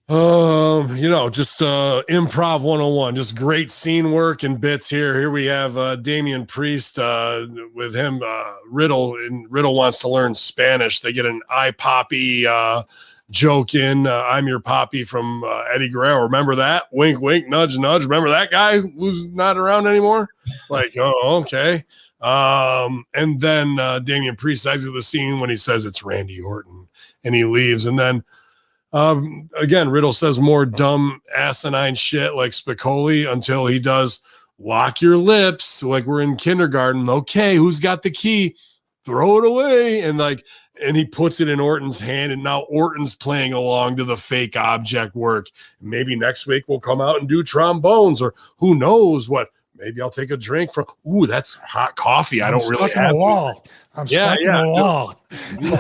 Just improv 101, just great scene work and bits here. Here we have Damian Priest with him, Riddle, and Riddle wants to learn Spanish. They get an I Poppy joke in. I'm your Poppy from Eddie Guerrero. Remember that? Wink, wink, nudge, nudge. Remember that guy who's not around anymore? Like, oh, okay. And then Damian Priest exits the scene when he says it's Randy Orton, and he leaves. And then again, Riddle says more dumb asinine shit like Spicoli until he does lock your lips like we're in kindergarten. Okay, who's got the key? Throw it away. And he puts it in Orton's hand, and now Orton's playing along to the fake object work. Maybe next week we'll come out and do trombones, or who knows what. Maybe I'll take a drink from. Ooh, that's hot coffee. I don't really have. I'm stuck in the wall.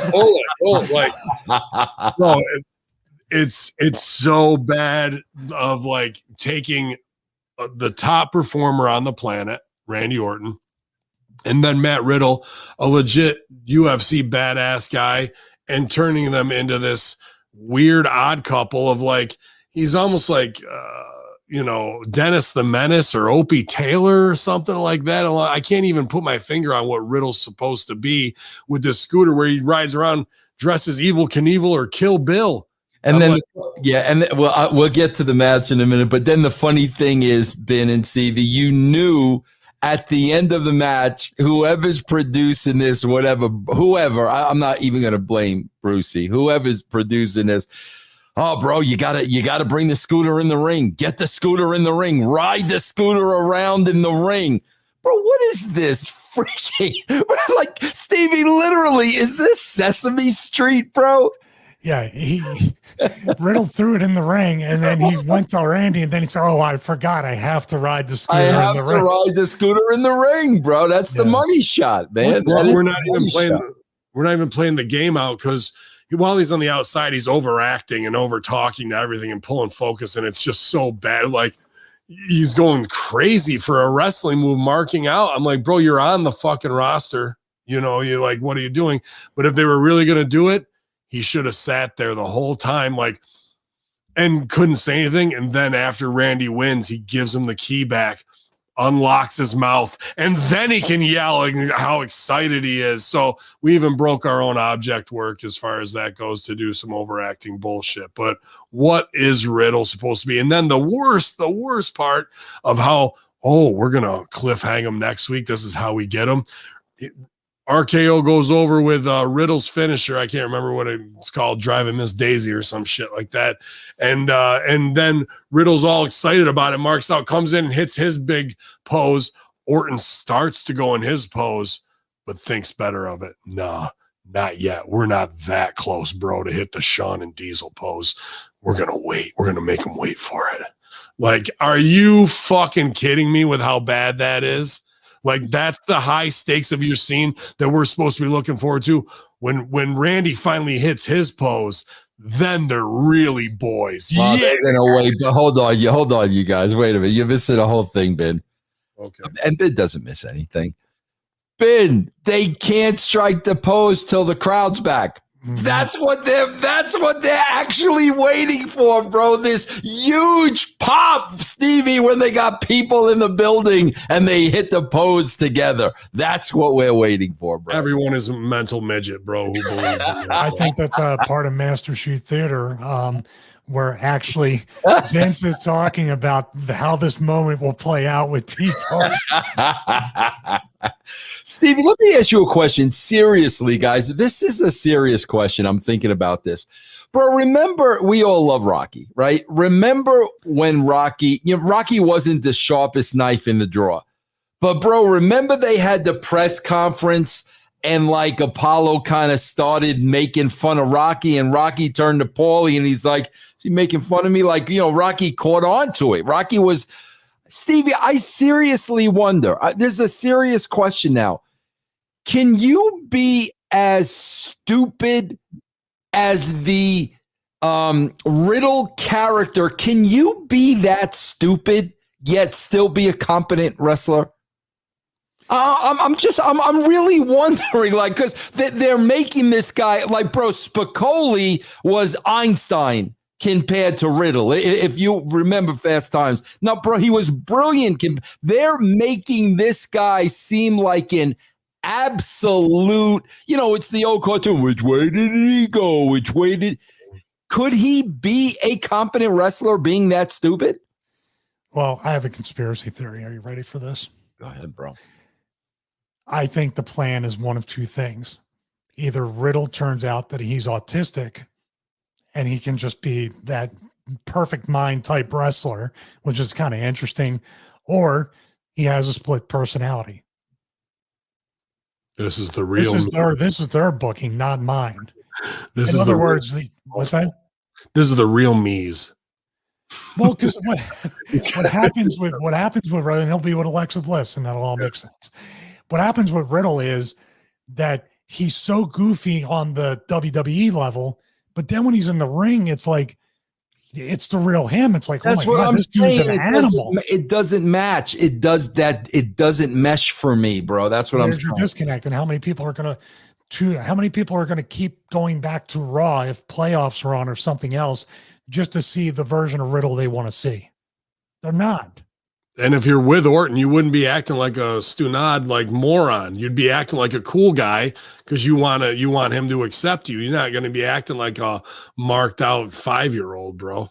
Pull it. No, it's so bad of like taking the top performer on the planet, Randy Orton, and then Matt Riddle, a legit UFC badass guy, and turning them into this weird odd couple of like, he's almost like, Dennis the Menace or Opie Taylor or something like that. I can't even put my finger on what Riddle's supposed to be with this scooter where he rides around dressed as Evel Knievel or Kill Bill. And then, we'll get to the match in a minute. But then the funny thing is, Ben and Stevie, you knew at the end of the match, whoever's producing this, whoever, I'm not even going to blame Brucey, whoever's producing this. Oh, bro, you gotta bring the scooter in the ring. Get the scooter in the ring. Ride the scooter around in the ring. Bro, what is this freaking? Like, Stevie, literally, is this Sesame Street, bro? Yeah, Riddle threw it in the ring, and then he went to Randy, and then he said, "Oh, I forgot, I have to ride the scooter in the ring." I have to ride the scooter in the ring, bro. That's the money shot, man. We're not even playing the game out because while he's on the outside, he's overacting and over talking to everything and pulling focus, and it's just so bad. Like, he's going crazy for a wrestling move, marking out. I'm like, bro, you're on the fucking roster. You're like, what are you doing? But if they were really gonna do it, he should have sat there the whole time, like, and couldn't say anything. And then after Randy wins, he gives him the key back, unlocks his mouth, and then he can yell how excited he is. So we even broke our own object work as far as that goes to do some overacting bullshit. But what is Riddle supposed to be? And then the worst part of how, we're going to cliffhang him next week. This is how we get him. RKO goes over with Riddle's finisher. I can't remember what it's called, Driving Miss Daisy or some shit like that. And then Riddle's all excited about it. Marks out, comes in and hits his big pose. Orton starts to go in his pose, but thinks better of it. Nah, not yet. We're not that close, bro, to hit the Shawn and Diesel pose. We're going to wait. We're going to make him wait for it. Like, are you fucking kidding me with how bad that is? Like, that's the high stakes of your scene that we're supposed to be looking forward to. When Randy finally hits his pose, then they're really boys. Well, yeah. They're gonna wait, but hold on, you guys. Wait a minute. You're missing the whole thing, Ben. Okay. And Ben doesn't miss anything. Ben, they can't strike the pose till the crowd's back. That's what they're actually waiting for, bro. This huge pop, Stevie, when they got people in the building and they hit the pose together. That's what we're waiting for, bro. Everyone is a mental midget, bro. Who believes in that. I think that's a part of Master Shoot Theater, where actually Vince is talking about how this moment will play out with people. Stevie, let me ask you a question. Seriously, guys, this is a serious question. I'm thinking about this. Bro, remember, we all love Rocky, right? Remember when Rocky wasn't the sharpest knife in the drawer. But, bro, remember they had the press conference and, like, Apollo kind of started making fun of Rocky, and Rocky turned to Paulie, and he's like, is he making fun of me? Like, Rocky caught on to it. Rocky was... Stevie, I seriously wonder, there's a serious question now. Can you be as stupid as the Riddle character? Can you be that stupid yet still be a competent wrestler? I'm really wondering, like, because they're making this guy, like, bro, Spicoli was Einstein. compared to Riddle. If you remember Fast Times. No, bro, he was brilliant. They're making this guy seem like an absolute, it's the old cartoon. Which way did he go? Could he be a competent wrestler being that stupid? Well, I have a conspiracy theory. Are you ready for this? Go ahead, bro. I think the plan is one of two things. Either Riddle turns out that he's autistic and he can just be that perfect mind type wrestler, which is kind of interesting, or he has a split personality. This is the real. This is their booking, not mine. This In other words, what's that? This is the real me's. Well, because what happens with Riddle, and he'll be with Alexa Bliss, and that'll all make sense. What happens with Riddle is that he's so goofy on the WWE level, but then when he's in the ring, it's like it's the real him. It's like, that's oh my God, this dude's an animal. It doesn't match. It doesn't mesh for me, bro. That's what I'm saying. Disconnect. And how many people are gonna keep going back to Raw if playoffs are on or something else just to see the version of Riddle they want to see? They're not. And if you're with Orton, you wouldn't be acting like a stunad, like moron. You'd be acting like a cool guy because you want him to accept you. You're not going to be acting like a marked out 5-year-old, bro.